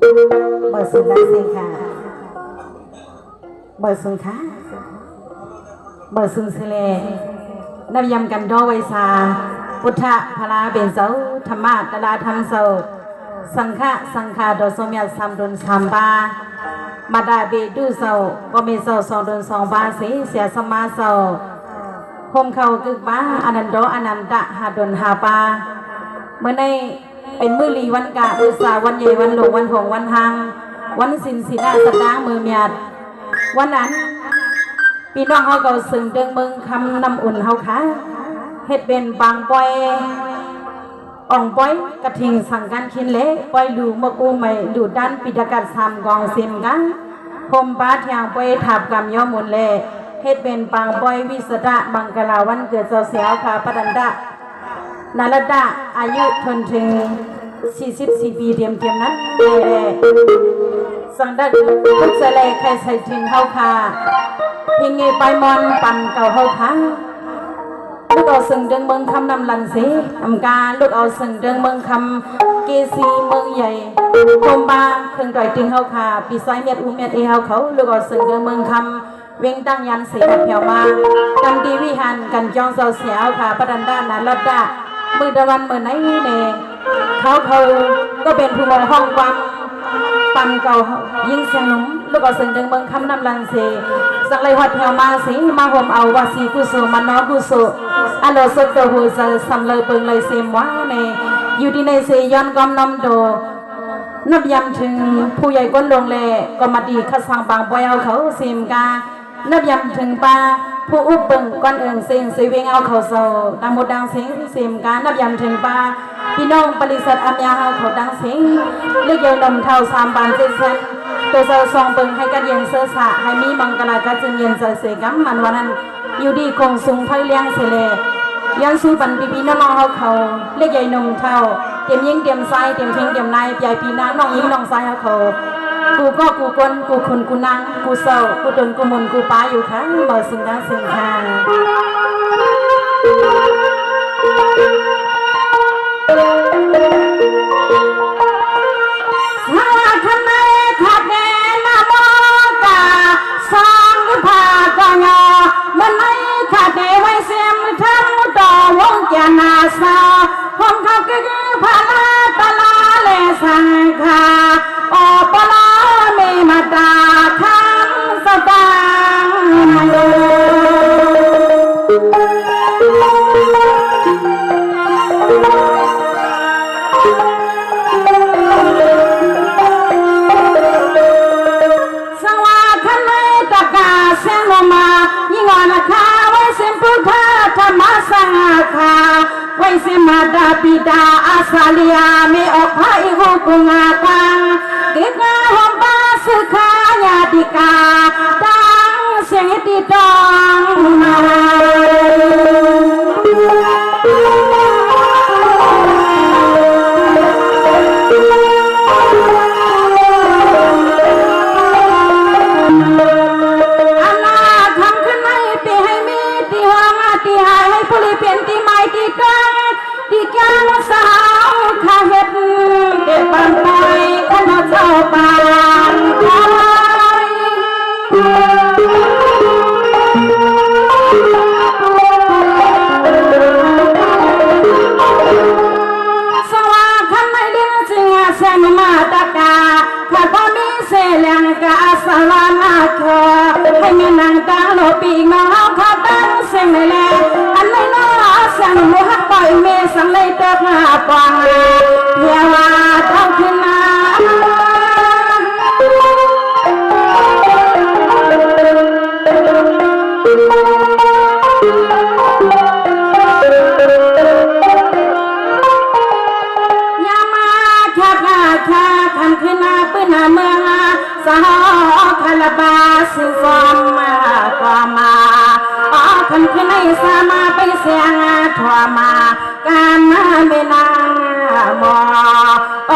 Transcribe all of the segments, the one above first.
เบอร์สุนทรเซงค่ะเบอร์สุนค่ะเบอร์สุนเสลนำยำกันดอไวซาพุทธะพลาเบนเซาธรรมะตลาธรรมเซาสังฆะสังฆาโดสมยัสามดนสามบามาดาเบดูเซาก็มีเซาสองดนสองบาสีเสียสมาเซาโฮมเขากึกบ้าอนันโดอนันตะหาดนหาปาเมื่อในเป็นมือลีวันกะอุษาวันเยวันหลงวันหงวันหังวันสินสีนาสดางมือเมียดวันนั้นพี่น้องเขาเก่าสึงเดิงมึงคำนำอุ่นเขาค่ะเฮ็ดเป็นบางปอยอ่องปอยกระทิงสั่งการคินเละปอยดูมะกูไม่ดูด้านปิดกัดสามกองเซมกันพมป้าเทียงปอยถับกำย่อมุนเละเฮ็ดเป็นบางปอยวิสดะบังกลาวันเกิดเจ้าเสียวค่ะปดันดะนาลดาอายุทนถึง44 ปีเตรียมนั้นเลยสังดักทุกเสลใครใส่ถึงเฮาค่ะพิงเงยไปมอนปั่นเก่าเฮาค่ะลูกเอาสึงเดิงเมืองคำนำลันเสอำกาลูกเอาสึงเดิงเมืองคำเกซีเมืองใหญ่โคมบาเครื่องต่อยถึงเฮาค่ะปีไซเมียดอูเมียดเอเฮาเขาลูกเอาสึงเดิงเมืองคำเวงตั้งยันเสียแผ่วมากันดีวิหันกันจองเสาเสียวค่ะปดันดานาลดามือตะวันมือไหนเน่เขาก็เป็นผู้มองห้องความปันเก่ายิ่งเสียงหนุ่มลูกเอาสึงเดิงเมืองคำนำลันเสสักเลยหัดแผ่วมาสีมาห่มเอาวาสีกุโสมันนอกุโสอันโลสุดโตหูจะสำเลยเปิงเลยเสียมว่าเน่อยู่ที่ในเสียย้อนกอมน้ำโดนับยำถึงผู้ใหญ่ก้นลงแลก็มาดีขัดสังบางปอยเอาเขาเสียมกานับยำถึงปลาผู้อุบเบิ่งก้อนเอิงเสียงสีเวงเอาเขาโซดังหมดดังเสียงเสียมกานับยำถึงปลาพี่น้องบริษัทอัมยาเอาเขาดังเสียงเลือกเยาวนมเท่า3 บาท7 เซนตัวเจ้าซองเบิ่งให้กันเย็นเสื้อสะให้มีมังกรกัดจึงเย็นใจเสกัมมันวันนั้นอยู่ดีคงสูงไฟเลี้ยงเสลยันสู้ปันพี่น้องเขาเลือกใหญ่นมเท่าเตรียมยิงเตรียมไซเตรียมเพ่งเตรียมนายใหญ่พี่น้องยิงน้องไซเขากูก็กูกลกูคุณกูนางกูเศร้ากูตนกูมุนกูป้าอยู่ค่ะบ่สิ่งใดสิ่งค่ะนาซาพมเขาคือพาลาตลาเลสังคาโอปลาเมมาตาคังสตางสวาคันเลยตะกาเสียงลมายิ่งอ่อนคาไว้เสียงพุทธธรรมสังฆาไว้เสียมาดาปิดาอาสาลียาไม่ออกพายหูกุงาคังเด็กงาหอมบาสุขายาติกาดังเสียงติดองมาสาวข้าเห็ดเก็บปันไปขนมเจ้าปานคอยสว่าขันไม่เดือดจึงเสนมาตะกาข้าก็มีเสลียงกาสวานาคอให้มีนางตาโลปีงอข้าตั้งเสียงเลยแหละอันไม่น่าสังโมหะปล่อยเมสังเลยเติบหาปองเพียว่าเท่าขึ้นมาขันขึ้นมาปืนเมืองสาวคาลาบาสุฟอมมากว่ามาขันขึ้นในสามาไปเสียงถั่วมาการมาเมนางม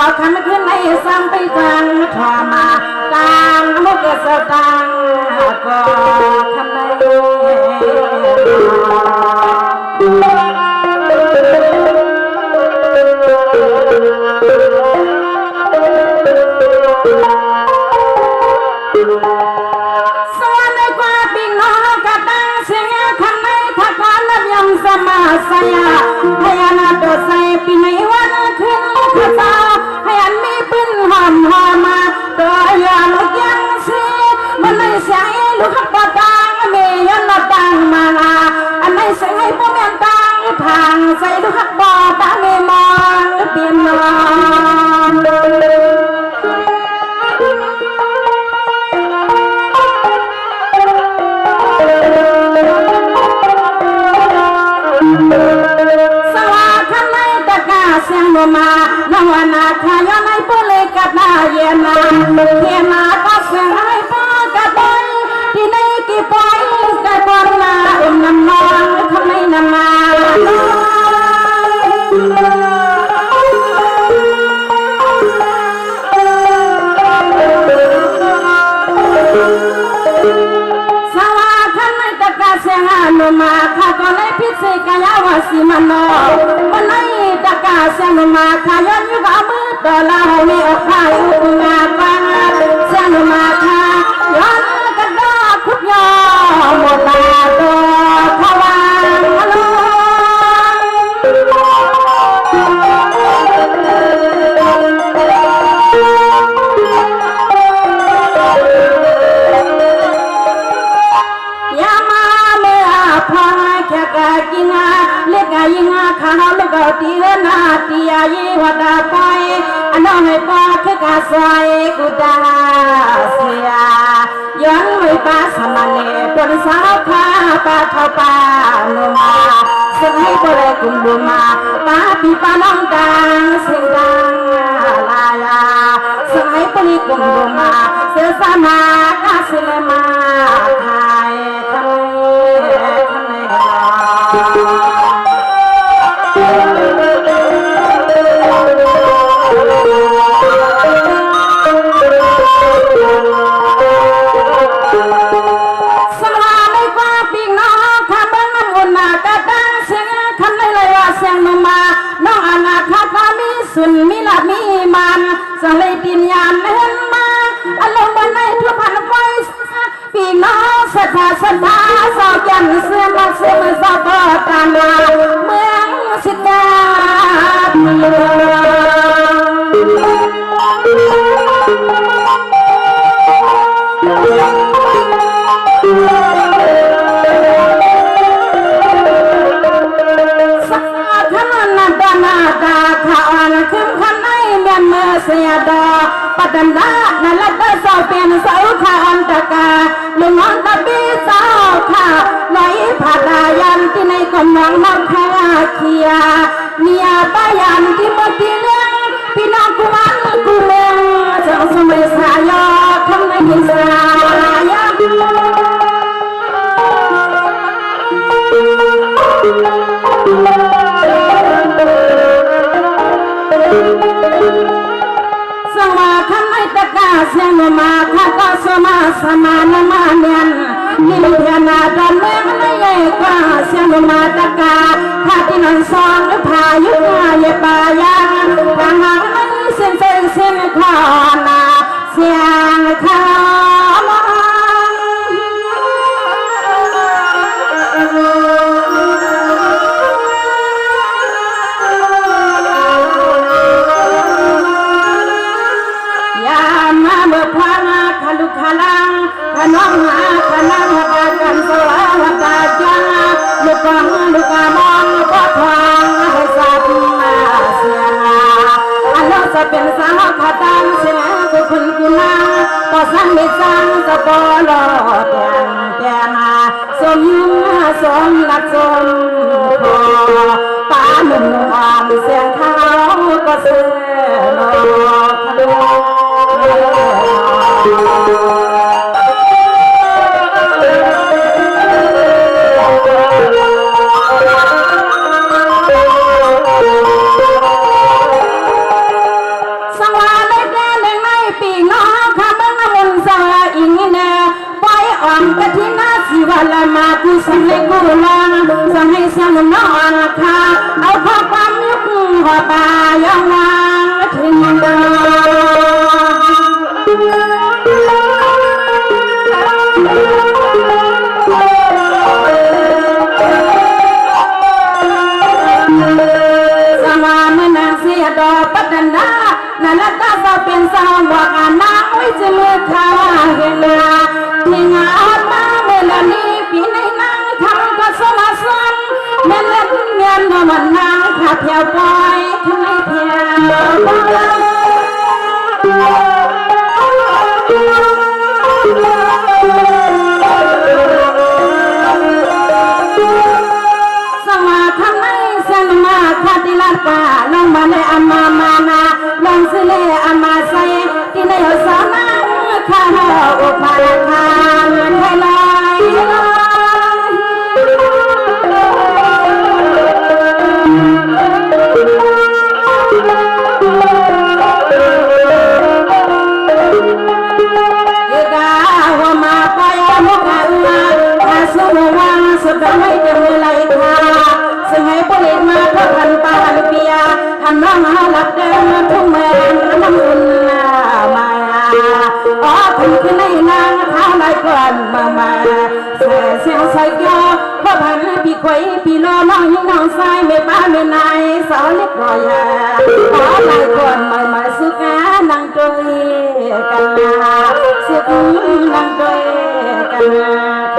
อขันขึ้นในสามไปจังถั่วมาการมุกสตังก็คำใน ยาให้อันโดดใส่ปีในวันขึ้นข้าเจ้าให้อันมีปืนหอมมาตัวยาลูกยังซีมันไม่ใช่ลูกขับปตังมียันละตังมาอันไม่ใช่ให้พ่อแม่ตังทางใส่ลูกขับปตังมีมองเปลี่ยนนอนสวาคันไม่ตะกาเสียงโนมาน้องวานาขายอนให้ปุเลกัดนาเย็นนาเขียนนาก็เสียงให้ป้ากัดไปที่ในกี่ปอยกัดปอนนาอุ้มน้ำนองทำไมน้ำมาสวาคันไม่ตะกาเสียงโนมาข้าก็เลยพิเศษกายาวสิมันโนมันไม่ตะกาเสียงโนมาขายอนอยู่กับมือตะลาให้ไม่ออกข้าอุงาปังเสียงโนมาขายอนกันดาคุบยอหมดตาตัวขวานฮัลโหลยามาเมื่อพอแค่กะกิงาเล็กกะยิงาข้าวลูกเอาตีนาตียายีวัดไปอันน้องให้ป้าคือกะสวยกุดาเสียย้อนไม่ป้าสมันเนปนสาวข้าป้าเข้าป้าโนมาซึ่งให้ตัวเล็กกุมบุมาป้าปีป้าน้องดังเสียงดังลายาซึ่งให้ปลีกุมบุมาเสือสามากาศิลมาไทยทำไมสลาไม่กว่าปีน้องข้าเบิ้งน้ำอุ่นมากระตั้งเสียงคำเลยเลยว่าเสียงนมาน้องอนาคาพามีสุนมีหลับมีมันสลายปิญญาณเห็นมาอารมณ์บนในทั่วพันไฟปีน้องศรัทธาศรัทธาสาวยันเสื่อมเสื่อมสาวเปิดตามมาเมืองสิกาสักขณะนั้นดานาดาข่าวอันขึ้นขันในเมียนเมื่อเสียดอปัตตนานั่นละได้สาวเป็นสาวขาอันตะกาลุงอันตะบีสาวขาในผาดายันที่ในกำลังนักแค่เขียเมียป้ายันที่เมื่อกี้เลี้ยงพี่น้องกูมันกูเลี้ยงเจ้าสมัยสายอทำในหินสายสว่าข้าไม่ตะกาเสียงมาข้าก็สมาสมานมาเนียนนี่เพียนาดอนเมืองไม่ใหญ่กว่าเสียงมาตะกาข้าที่นอนซองพายุเยปายางทางหางไม่เส้นเส้นข้านาเสียงข้าน้องหาขนังหากันสวาหตาจ้าลูกฟังลูกมองก็ทางให้สัตมาเสียอันนั้นจะเป็นสาวขาตังเสียกุคุณกุณาก็สั่งไม่สั่งจะปลอดแต่มาสมสมลักสมพอป้าหนุ่มอ่อนเสียงเท้าก็เสือนอกทะลุกะทินาสิวลามากุสังเลกุลาสังให้เสียงน้องค่ะเอาข้อความยุคหัวตายาววางทิ้งดาส สาวบอกอ่านน้ำไว้จะเลือกข้าเห็นนาที่งานมาเมื่อนี้ปีในนางทำก็สมาสันแม่เล่นเงินนอนนางขับเที่ยวปล่อยทำไมเพียงสมาทำไมสมาคาติลาปาลงมาในอามามานาลงสิเลอามาใส่ที่ในสานาข้าอุปาทานไทยลอยสุดดไม่เต็มเลยค่ะซึ่งให้ผลิตมาเพื่อพันปานเปียหันน้องหาหลักเดิมทุ่งแมนน้ำอุ่นมาอ๋อถึงขึ้นในนางเท้าลายก่อนมาเสียงใส่ยอเพราะพันพี่ควยพี่น้องน้องยิ่งน้องใส่ไม่ป้าไม่นายสาวเล็กรอยอ๋อลายก่อนมาสุกานังตัวกันสุกนังตัวกัน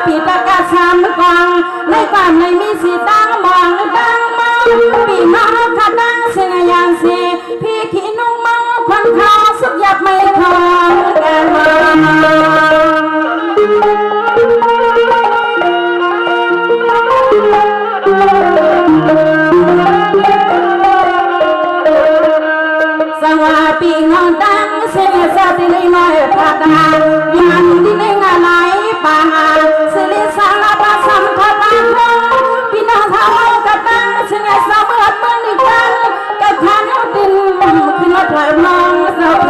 ปีตะกาสามกองในบ้านในมีสีดังมองดังมองปีน้องขาดังเสียงอย่างสีพี่ขี้นุ่งมองคนเขาสุกหยับไม่คองกันสวัสดีน้องดังเสียงสาธิตเลยน้อยพาดายันที่ในงานไหนป่าสิริสารพัดสัมผัสบ้านพี่น้องทำเอากระตังเสียงสามเหมือนอีกันกับทานเอาดินขึ้นมาถอยมองเสาแพ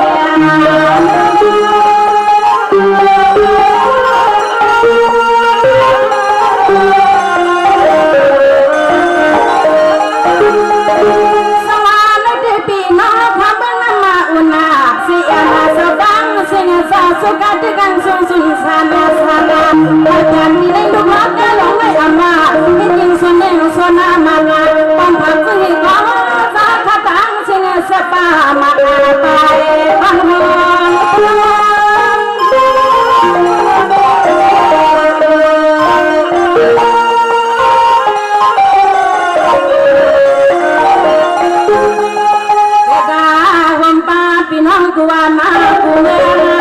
สุกัดกันสุนสุนสานาสานาอาจารย์ที่ได้ดูรักกันลงไม่อามาไม่ยิงส่วนเองส่วนอามาปังพักสุหิก้าสาขาตังสิเนสปามาไปพันหงพี่น้องกูว่ามากูเอง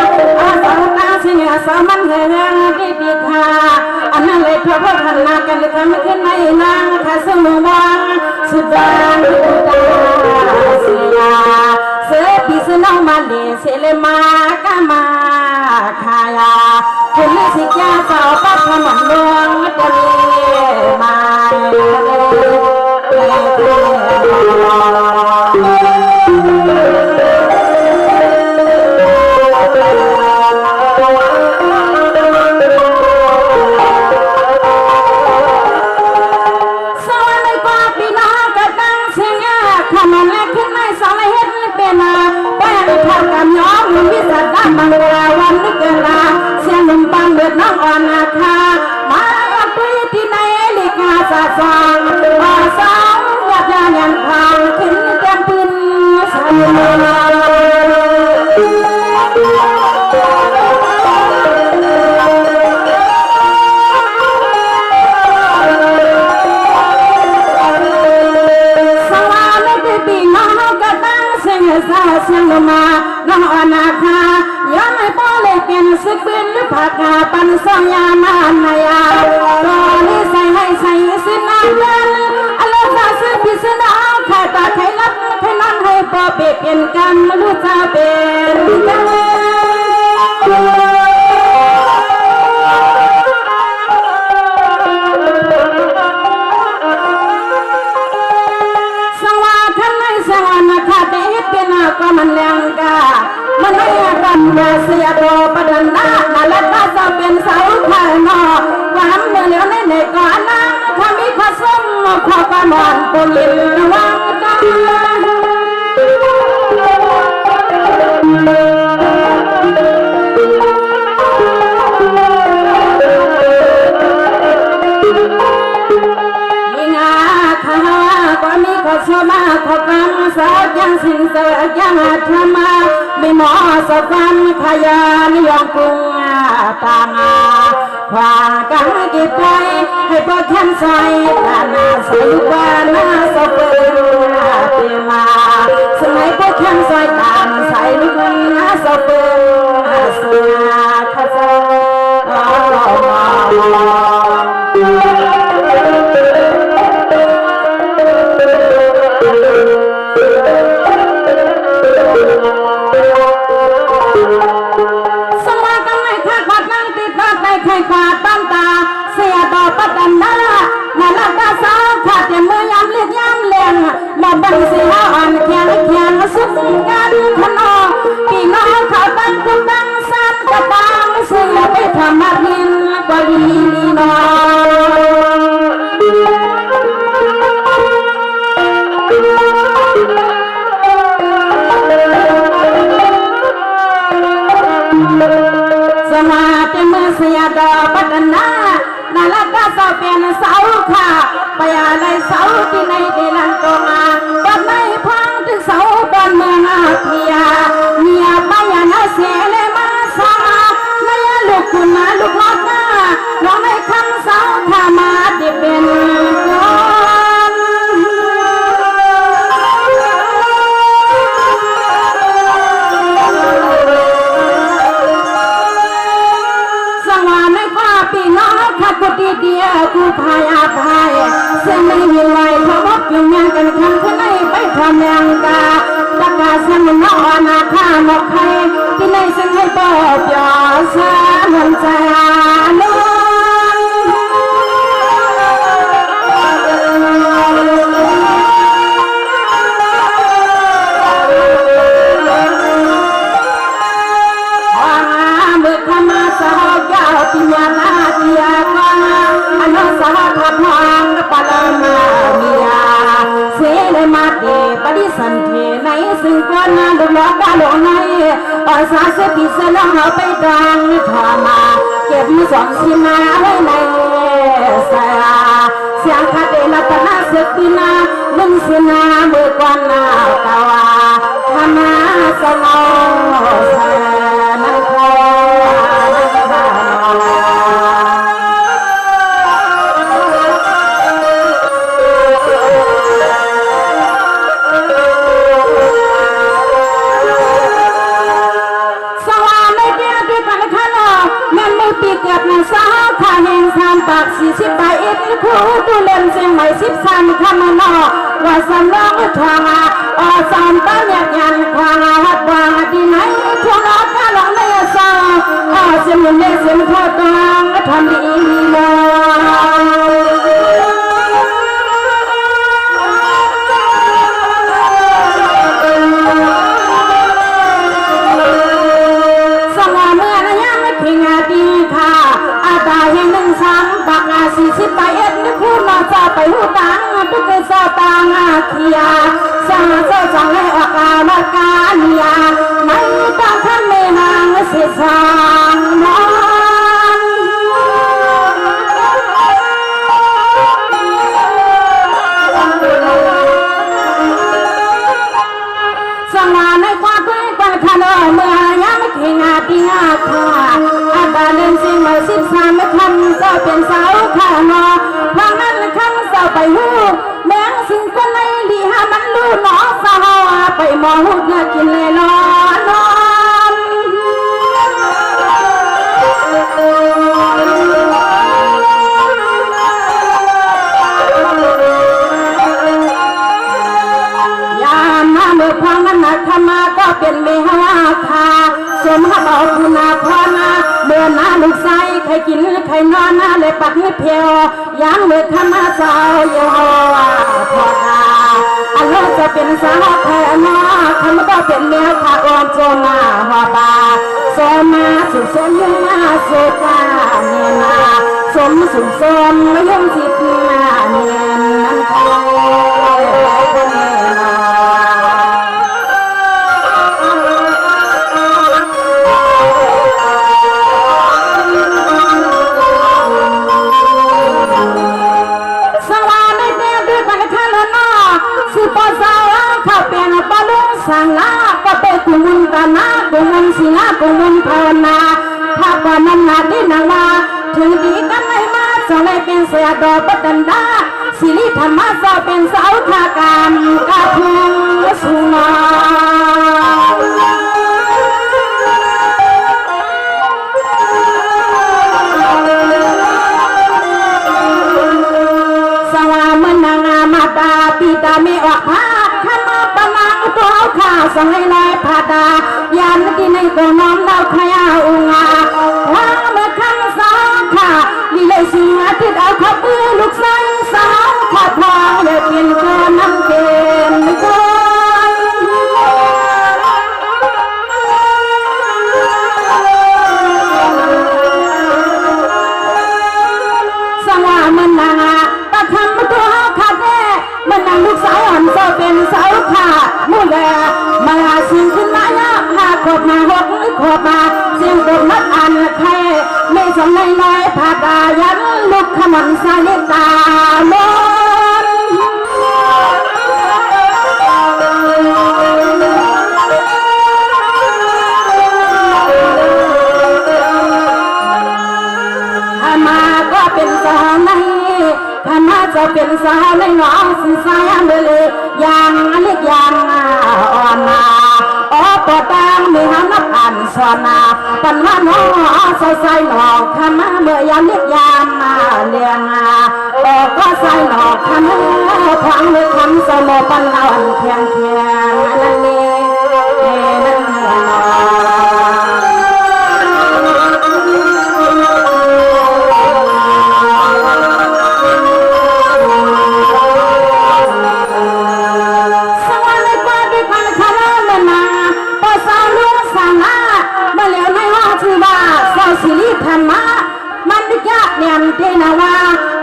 สามัญเฮงดีดีค่ะอันนั้นเลยเพราะว่าขันนากันเลยทำขึ้นในนางข้าสมุวังสุดาสุดาเสียเสพิสน้องมาเลเสเลมากามาขายาคุณลิสิกาสาวปักขมันลวงเดลมาวิสัชมังราวันนึกลาเสียงลมปังเดือดน้องอ่อนนาคามาปุยที่ไหนลิกาสาสางมาสาวอยากยันทางขึ้นเต็มปืนสายสวรรค์ปีน้องกระตั้งเสียงสาเสียงลมมาน้องอนาคาย้อนให้พ่อเล็กเป็นสึกเป็นหรือผักกาปันสองยามานายาตอนนี้ใส่ให้ใส่สินานกันอะไรจะซื้อพิษณาใครตาใครรักใครนั่นให้พ่อเปลี่ยนกันไม่รู้จะเป็นกันสวัสดีไม่สวัสดีค่ะเด็กเป็นก็มันแรงกามันไม่กันเสียโตประดันหน้าและก็จะเป็นสาวขายนอกความเหนื่อยในก่อนนะทำให้ ขสมขอกระมอนปุยินวังดังยิงอาข้าก็มีขสมาขอกำสักยังสิ่งสักยังอาธรรมาไม่หมอสักวันขยานยองกุงตางาความกังกิบไปให้พอแค้นใส่ตาหน้าใส่วานาสะเปิงเตมาสมัยพอแค้นใส่ตาใส่ลูกนาสะเปิงสนาข้าเจ้าใครขาดบ้านตาเสียต่อปัดดันหน้านาลักตาสาวขาดแต่มือยำเล็กยำเลี้ยงมาบังเสียอ่อนแข็งแข็งสุดกันขนอพี่น้องเขาตั้งกุบังสันกระตังเสียไปทำมาพินกว่าลีนอสมาเป็นมือเสียดอกปัดนานาลักก็สาวเป็นสาวขาไปอะไรสาวที่ในดิลันโตมาบ้านไม่พังถึงสาวบ้านเมืองอาเทียเมียไปยานาเสียเลยมาสาเมียลูกคุณมาลูกลอดหน้าน้องไม่คำสาวข้ามาดิเป็นคนพี่น้องขับดีเดียวกูพายอาพายเส้นไม่มีไหวเพราะว่าอยู่ยังกันคำที่ไหนไปทำยังกาตะกาเส้นมันน้องนาข้าหมกใครที่ไหนเส้นให้บอกยอสามันใจน้ปิญญาณาเทียกาอนุสาขพังปะลามาเมียเสเลมาเดปฏิสันเทในสิ่งก่อนนาดุลกาโลในอสาเสปิเสลหาไปดังธรรมาเก็บสองสินาไว้ในสาเสียงคาเดลตนาเสปินามึงสินาเมื่อก่อนนาตาวาธรรมาสโนสานังโคสาขาแห่งสามปาก40ใบเอ็ดคู่ดูเล่นเสียงใหม่13คำนอว่าสำรองทางอสามตาเนียยันควางหัดวางดีไหนทั่วโลกก็หลงในสาเสียงเล่นเสียงทอดดังทำดี40ใบเอ็ดนึกคู่นอนจะไปหูตังทุกคนสาวตางอาเคียสร้างเจ้าจังให้ออกอาลกาเนียไม่ต้องทำไม่ห่างเสียสางนอนสงาในความด้วยกันขนมเมื่อยังเข่งอาตีอาคาอาตาเล่นสิ่งมา13ไม่คำเจ้าเป็นสาวขานอทางนั้นคำเจ้าไปหูแมงสิ่งคนในลีหามันลู่หนอสาวไปมองหูเนื้อกินเลยนอนยามมาเมื่อพังนั้นธรรมาก็เป็นเมหาคาสมหาบอกคุณาพานาเมื่อนาลูกใส่ใครกินใครนอนนาเลยปัดไม่เพียวยามเมื่อธรรมะเจ้าโยพอดาอันนั้นจะเป็นสาวแค่นาคำก็เป็นเมียขาอ่อนโจมาหัวบาสมาสุสมยังมาสุกาเนนาสมสุสมยังสิทนา เนียนนั้นคอยคนเองสวรรค์ในเดียด้วยกันข้าลนอสุปสาวข้าเป็นปลุกสังลาก็เป็นกุมุนตนากุมุนศิลากุมุนภาวนาถ้าก่อนนั้นนาดีนาวาถึงดีกันไม่มาสองเลยเป็นเสียดอกบัดันดาศิริธรรมะสอเป็นเสาทาการกาพุงสุมาสวามันนางามาตาปีตาเมออกพาขมาปนังตัวข้าสองให้ลอยพาดายานที่ในตัวน้อมเราขยาอุงาว่าเมื่อคำสองข้าลีเลยสิงอาทิตย์เอาขับปืนลูกไส้สาวขับพองเลยเป็นคนน้ำเกณฑ์คนสังวามันนางตะคำตัวขาดแน่มันนางลูกสาวอ่อนโซเป็นสาวขามุ่งแลมาสิ่งขึ้นมาเยอะหาขบมาหกขบมาเสียงกดมัดอันใครไม่สำในน้อยผาดายันลุกขมันสายตาลนมาก็เป็นสาวในข้ามาจะเป็นสาวในน้องสิสายเบลยังเล็กยังอ่อนนาปอดางมีหานับอ่านสวนาปัญหาน้องใส่ใส่หลอกข้ามาเมื่อยามเล็กยามมาเลี้ยงก็ใส่หลอกข้ามาทางเลยคำสมปันเราเพียงเพียงนั่นเองนั่นศิริธรรมะมันยะเนียนที่นาวา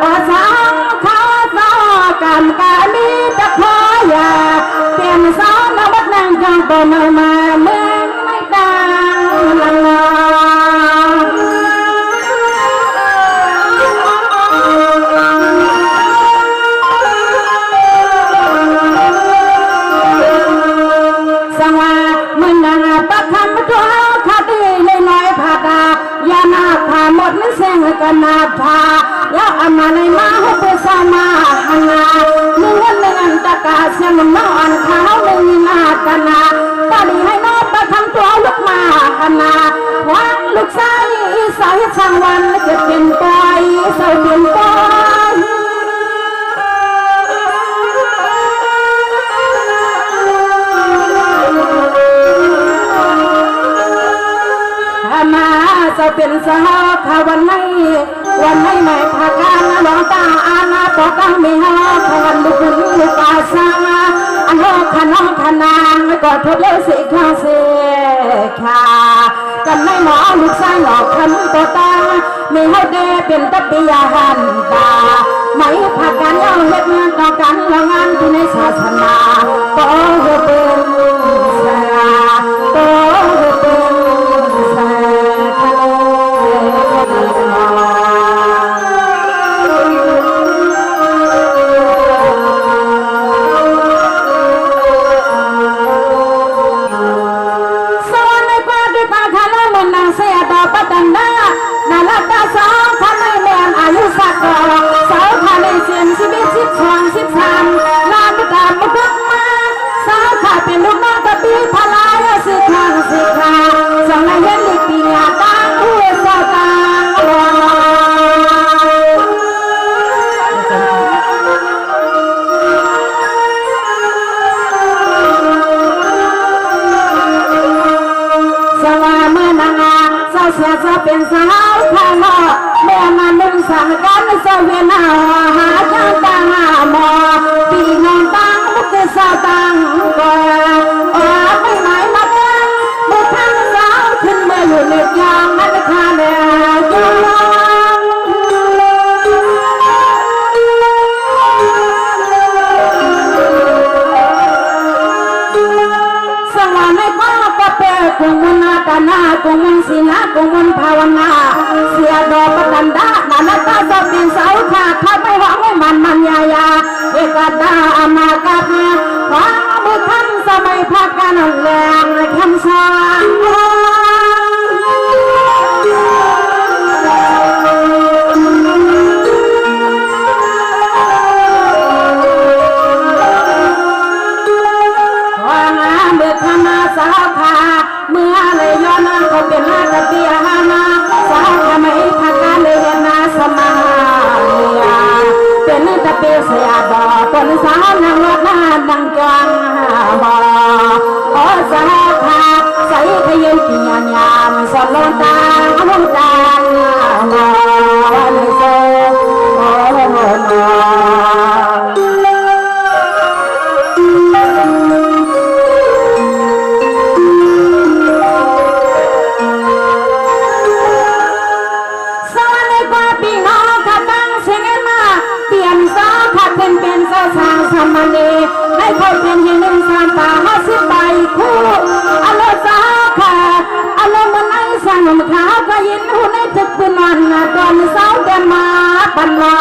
อสาวเขาสาวกรรมกาลีตะพอยาเปลี่ยนสาวนวัดนางจังปนมาเมืองไม่ดังลังสังวามึงนางปักคำตัวคดีเลยน้อยผาดายานาพาหมดนั่นเสียงกันนาพาแล้วอามาในมาหุบสามาหันนาหนึ่งวันหนึ่งอันตะกาเสียงน้องอันขาวหนึ่งนาตนาตอนนี้ให้น้องประทำตัวลุกมาหันนาวังลูกชายสายช่างวันจะเป็นปล่อยเศร้าเป็นปล่อยมาจะเป็นสาวข้าวันไหนไม่พาการน้องตาอาณาปอตั้งไม่หาขวันลุกขึ้นลุกอาสาอันโลกขน้องขนางไม่กอดทบเลี้ยวสิข้าเสียขากันไม่หมอลูกชายหลอกขันปอตั้งไม่ให้เดเป็นตะปียาหันตาไม่พาการเอาเล็กงานต่อกันแล้วงานที่ในศาสนาโตเป็นสาโตเป็นสานาลตาสาวทำให้แม่อายุสักสาวทำให้เสียนชีวิต13 13นา กุมุนาตนากุมุนสินากุมุนภาวนาเสียดอกปดันดานานาตาสบินเสาขาข้าไม่หวังให้มันยายาเอกดาอามากาความบุคคลสมัยพักกันแรงคำสอนสาวขาเมื่อเลยย้อนเขาเป็นนาตะเปียหานาสาวขาไม่ทักการเลยนาสมาเนียเป็นตะเปียเสียดอต้นสาวนางวัดนาดังจวงบอโอ้สาวขาใส่ขยินปียามยามสอนลงตาลงตาบอเลยโซโอ้โหเป็นสาวสาวสามเณรให้เขาเป็นยังหนึ่งสามตาห้าสิบใบคู่อโลสาวขาอโลมันไอ้สังมขาวก็ยินหูในตึกเป็นวันตอนสาวเดินมาปันวา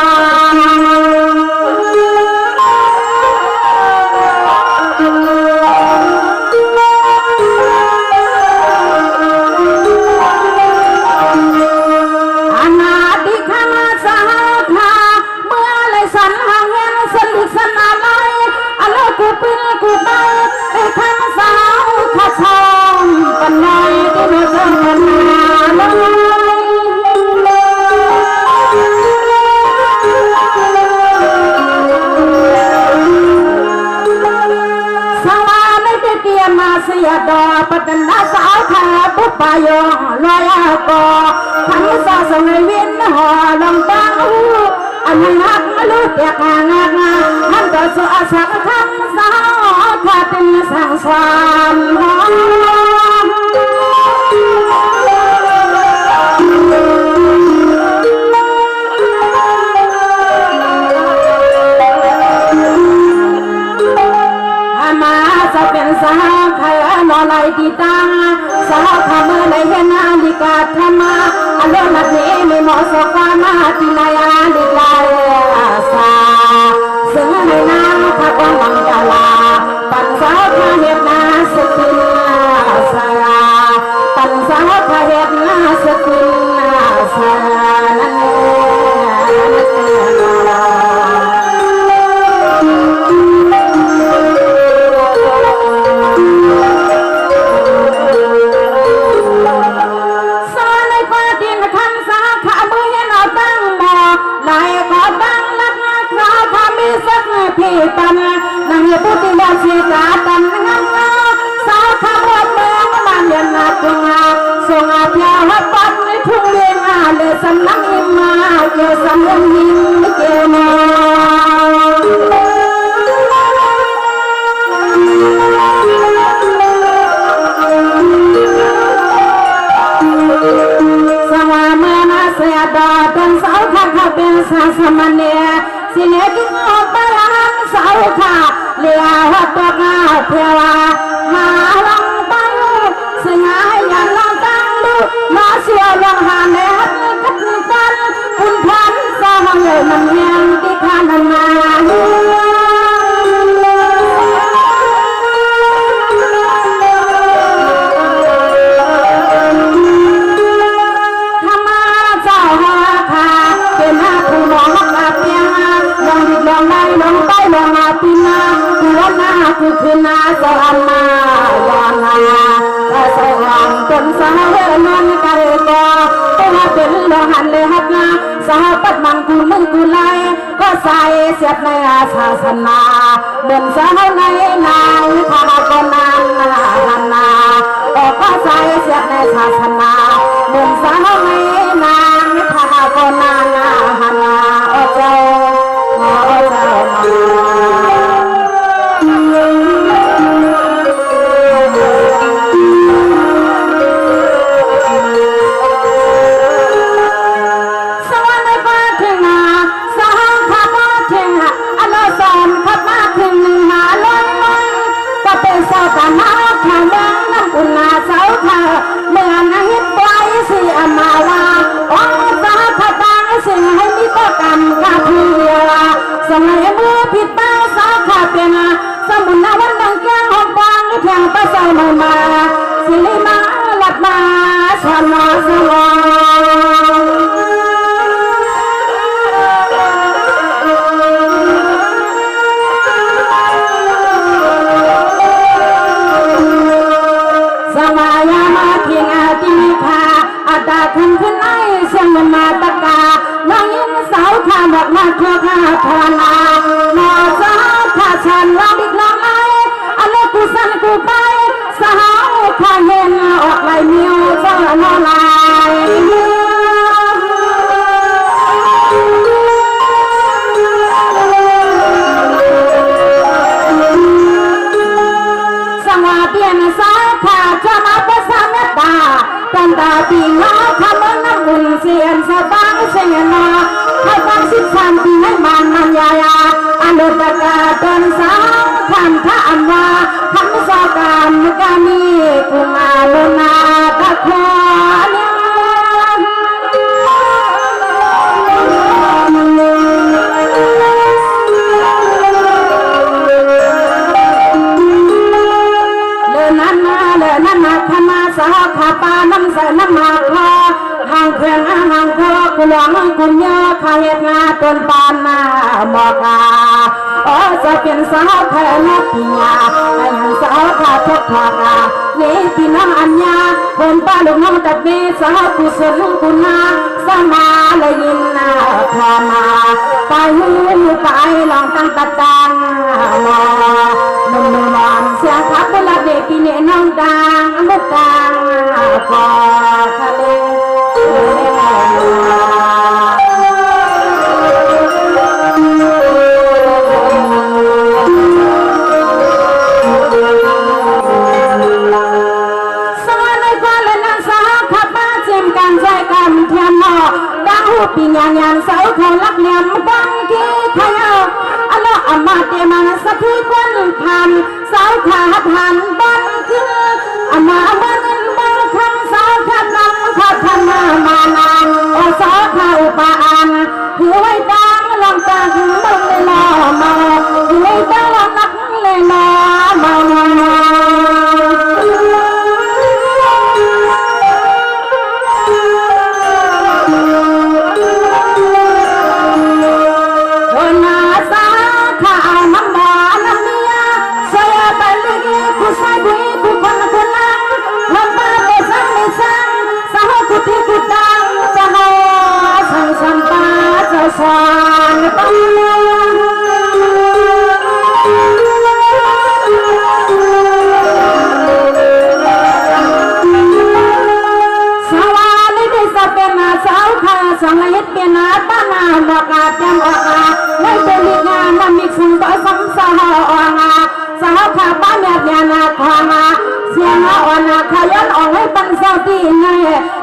กูเป็นกูไปไอ้ข้างสาวข้าชมปันไงที่ไม่เจอกันนานสวาไม่ได้เกี่ยมาเสียดอปัตนาสาวขาบุปผายลอยกอทั้งสาวสมัยวินหอลงตังอันนักมาลูกอยากงานมันก็สวสักคำสาวขาเป็นสังสารมาจะเป็นสาวใครนอนไหลดีตังสาวทำเมื่อไรเห็นนาฬิกาทำมาอารมณ์แบบนี้ไม่เหมาะสมความมาที่นายาดีลายสาซึ่งในน้ำถ้าความหวังจะลาปันสาวพาเหตุนาสกุลสาปันสาวพาเหตุนาสกุลสานั่นเองพี่ปันนั่งอยู่ปุติยาสีกาตันงังสาวขบวนเมืองบ้านเย็นนาจุงาส่งอาเพียวัดปันในทุ่งเลี้ยงเลสำนักอิมาเกี่ยวสำนักหินเกี่ยวมาสวาเมื่อนาเสียดอเป็นสาวข้าข้าเป็นสาวสมณีสิเนกิงออกไปหันสาวขาเลี้ยวัดตัวงาเพียวหาลังไปสิงายยันลังตังดูมาเสียวลังหาเนหัดกัดกันคุณพันสาวเงยมันเงียงที่ขานันมาคือคืนนาสวรรค์มายานาสวรรค์ต้นสาวเวนันกะเรกอตัวเป็นโลหันเลยฮักนาสาวปัดมังกูมึงกูไลก็ใส่เสียดในอาศาสนาเดินสาวในนางทาก็นางหันนาก็ใส่เสียดในศาสนาเดินสาวในนางทาก็นางหันนาโอ้เจ้าโอ้เจ้าสาวขามาขาวแดงน้ำอุ่นนาสาวขา ำตาปีน้าขมน้ำบุญเสียนสบางเสียนาให้ฟัง13 ปีให้มันนันยายาอนุตกาตนสาวคำพระอันวาคำสอกามกามีกุมาลุนาตะคอนสาวขาปาน้ำใสน้ำมาคอห่างเพียงห่างคอกุหลาบกุญยาขายงาต้นปานมาหมอกาโอ้จะเป็นสาวแค่นักปีญาไอ้สาวขาทุกทางนี่พี่น้องอัญญาคนป้าลูกน้องตัดเบสาวกุศลกุณาสมาเลยยินนาพอมาไปหูไปลองตั้งตัดตังมอนุ่มนอนเสียงขับเวลาเด็กปีเนน้องดังมุกดังพอทะเลปีญาญาสาวเขาลักเหลี่ยมบังกี้ขยาอัลลอฮ์อามาเตมันสักที่คนพันสาวขาหันบังคืออามาบันบังคำสาวขานังขาพันมานานโอสาวขาอุปานคือไว้ดังลองตังบังเลยล้อมาคือไว้ดังลองนักเลยล้อมาสานปังสวาลิดิสเป็นนาสาวขาสังหิตเป็นนาตานาบกาจำออกาไม่เป็นลิงานนามิสุนก็สัมสหองาสาวขาบ้านแบบยานาควางาเสียงอ่อนขยันออกให้ปันสาวตีไง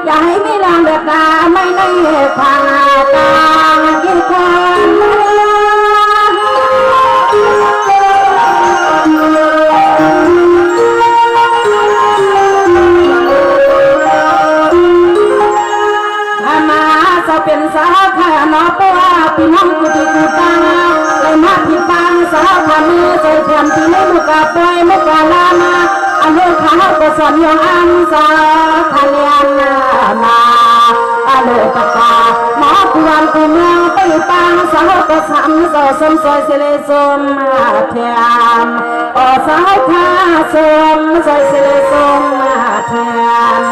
อย่าให้มีแรงเดือดดาไม่ในควางาตากี่คนเป็นสาวขาหนอปัวพี่น้องกุฏิกุตังเลยมาพี่ฟังสาวขามือใจเทียมที่ในมุกาปวยมุกาลามาอันเลือกขาก็สอนยองอันสาวขาเลียนมาอันเลือกตาหมอพวนกูเมืองไปปังสาวก็สามสาวสมสวยเสลสมมาเทียมโอสาวขาสมสวยเสลสมมาเทียม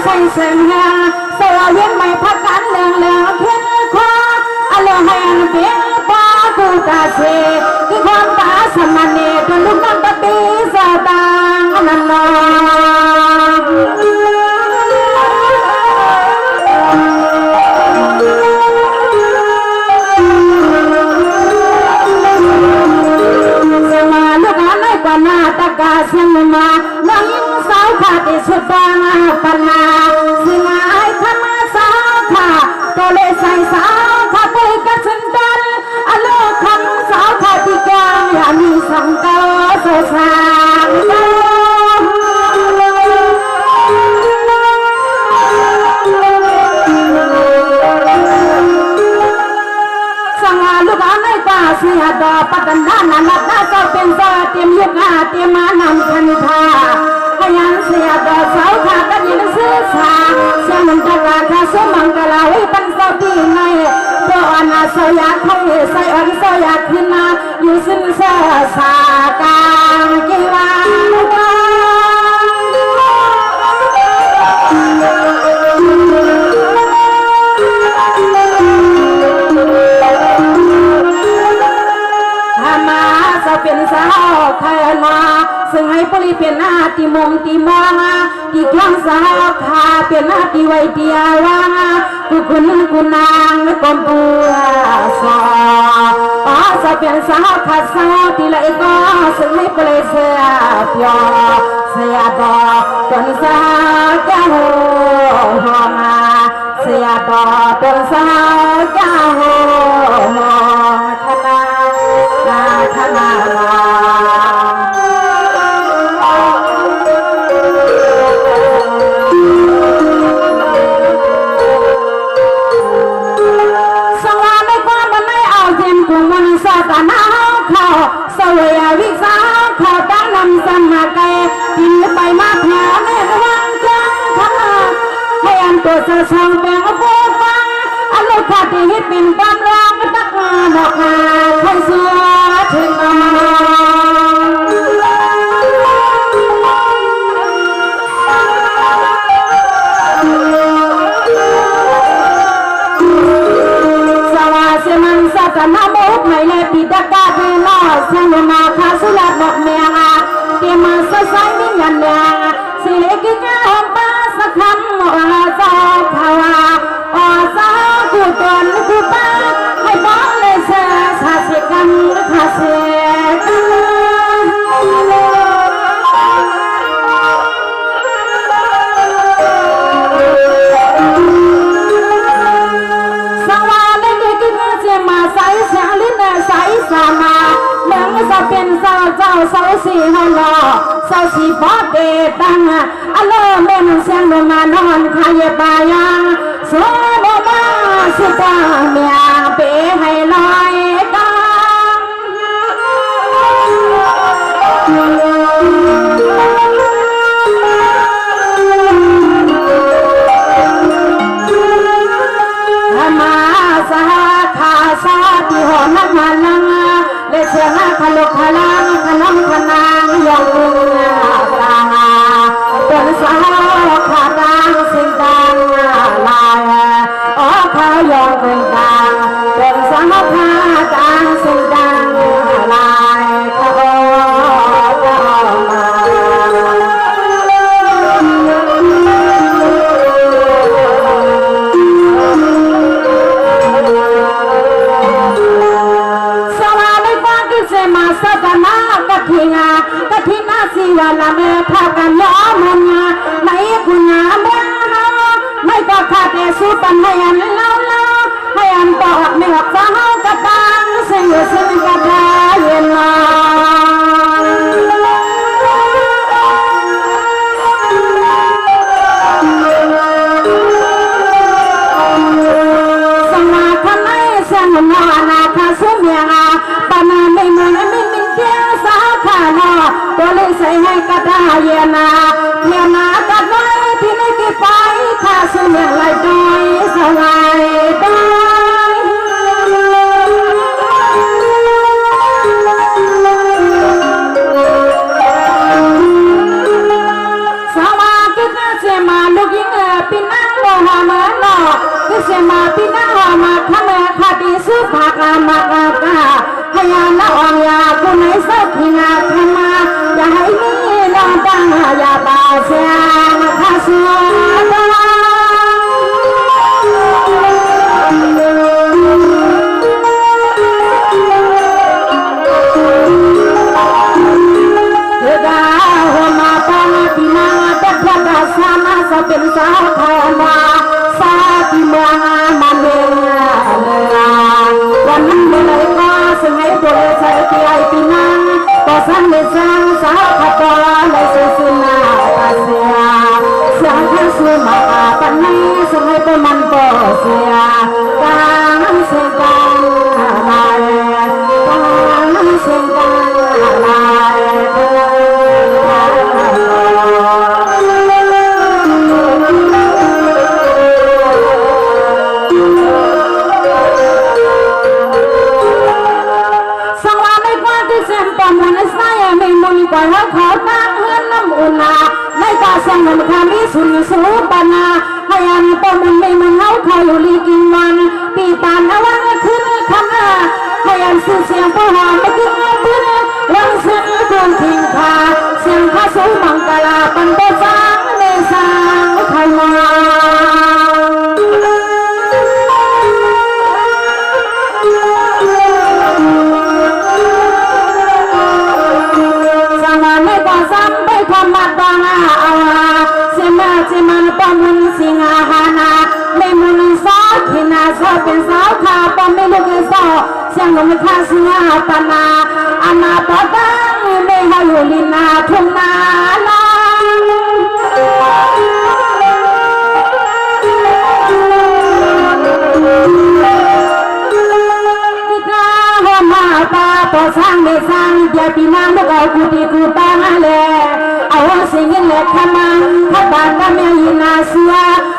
ใส่เสียงแหงเสียเวียนไม่พักกันเรื่องเรื่องเขียนคว้าอะไรแหงเปียป้ากูตาเสียที่ความตาสมันเนตลูกน้ำตาตีสะตางนันนาเสียมาลูกนั้นไม่กว่าหน้าตากาเสียงมาน้องยิ่งสาวขาดสุดตาปัญหาสิ่งหายธรรมสาวขาตัวเลยใส่สาวขาไปกับฉันดันอโลกคำสาวขาที่กลางอย่ามีสังเกตโซซานสังหาลูกอันไม่ป่าเสียดอปัตตานานันนาก็เป็นซาเตรียมยุกอาเตรียมมานำคันธายังเสียดอกสาวขากันยินสื่อสารเสียงมันจะราคาสมังกลาให้ปันสาวดีไงตัวอนาสยาไทยใส่อ่อนสยาขึ้นมาอยู่ซึ่งเสื้อสากางกีวาท ติมงติมองติคลังสาวขาเป็นติไว้เดียวกุคุณกุนางกมปัวสอสะเป็นสาวขาสาวติละก็สึงให้เปลเสียเปียวเสียดอต้นสาวเจ้าหัวมาเสียดอต้นสาวเจ้าหัวธนาสาตานาเขาสวยวิสาเขาตั้งนำสมาไกกินไปมาแถวในวังจังทั้งให้อันตัวจะช่างแบ่งผู้ฟังอารมณ์ขาดที่เป็นความร้องตักมาดอกนาใครเสือถึงสาตานาโมกไม่เลยปิดกาเดลอเสียงมาคาสุลาดอกเมียเตมาสสายมิยันยาสิเลกิจอมปาสคำอาซาภาวาอาซากุตนกุปาให้บ้องเลยเสียชาเสกันคาเสสามาเมืองจะเป็นสาวเจ้าสาวสีฮัลโหลสาวสีพอเดตังอโลเมนเสียงมานอนขายบายังโซโลมาสุดาเมียเปให้ลอยกังมาสาขาสาติหอนักมาลังเลเชียงขลุกขลังขนมขนางยองกุงกลางต้นสาวขาดังสิ่งดังลายอ๋อขายองกุงกลางต้นสาวขาดังสิ่งดังลายขอสตนากะทิงากะทินาสิวาลาเมพากันล้อมันในกุญาเมืองไม่ก็ขาดแต่สุปันให้อันเล่าให้อันตอกไม่ออกฟ้ากระตังเสียสิ่งกระทาเย็นลาสมาคมไม่เสียงนานาคาสุเมียปานาไม่เหมือนไม่มีเพียงสาขาหนอตัวเล็กใส่ให้กระดาเยนาเมียนากัดไว้ที่ไม่กี่ไปข้าสุเมียไหลดอยสลายดอยสวากิจเสมาลูกยิงปีนังโลหะเมื่อหนอกิเสมาปีนังหอมาขเมคดีสุภากามากากาให้ยาละอ่อนยาคุณให้สักทีงาทำมาอย่าให้มีลองดังอย่าบาเสียงข้าสวดเป็นสาวไทยมาสาธิเมืองมันเองวันนั้นเมื่อไรก็สิ่งให้ตัวใส่ที่ไอปีนังก็สั่งในสังสาวขับในสุนาตาเสียเสียงที่สูมาปันนี้สิ่งให้ตัวมันก็เสียการเสียกันลายการเสียกันลายก่อนแล้วเขาตั้งเฮือนน้ำอุ่นในตาเสียงมันคามิสุนสูปนาให้อันปมันไม่มันเฮาเขาอยู่ลีกินวันปีปานวันขึ้นคำให้ ยันสื่อเสียงผู้หอมไม่กินเพื่อนวันเส้นดวงทิ้งพาเสียงพระสูมังกลาปันโตฟังในสางไทยมามันปมุนสิงหานาไม่มุนสอขินาสอเป็นสาวขาปอไม่ลูกสอเสียงลมข้าสิงหาปนาอนาปตังไม่ให้อยู่ลินาทุ่งนาลาปาปอสร้างไม่สร้างเดียปีนางลูกเอากูดีกูตาเลยเอาสิ่งนี้เล็กขมันถ้าบานก็ไม่ยินาเสีย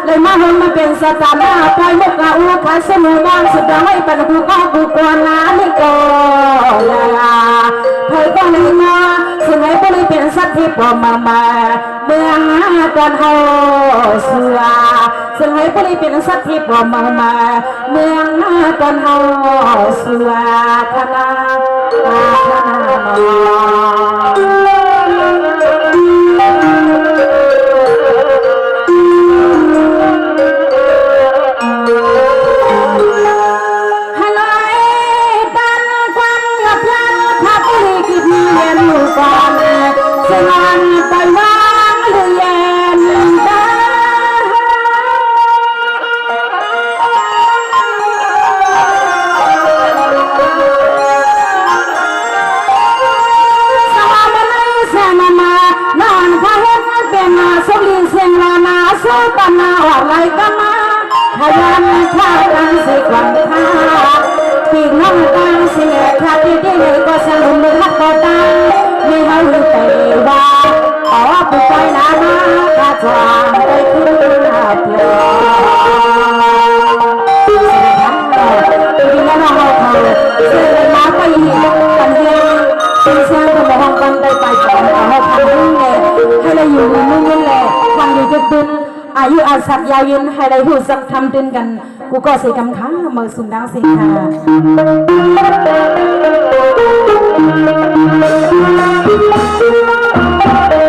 เลยมาหุ่นมาเป็นสตาร์มาปล่อยมุกอาอูขาสมุนบ้านสุดให้ปันกูก็กูกวนนาลิโกเฮ้ยก็เลยมาสิ่งให้ผู้นี้เป็นสัตว์ที่ปลอมมาเมืองก่อนเฮาเสือสิ่งให้ผู้นี้เป็นสัตว์ที่ปลอมมาเมืองก่อนเฮาเสือขนาดปนาอะไรก็มาขยันข้ากันสิกวันข้าปีกน้องกันเสียข้าที่ได้เลยก็สลุมมือหักต่อตาไม่ให้ไปว่าอ๋อผู้ใจหนามาข้าจางไปขึ้นหน้าเปล่าสิ่งนั้นที่นั่นเราเขาสิ่งนั้นมาไปเห็นกันเดียวสิ่งเสียงของห้องกันได้ไปก่อนเราทำนี่เลยให้เราอยู่นู่นนี่แหละทำอยู่จุดตึนอายุอาศัยยาวยืนให้ได้หูสักทำตื่นกันกูก็สิกำค้าเมื่อสุนดังสิค่ะ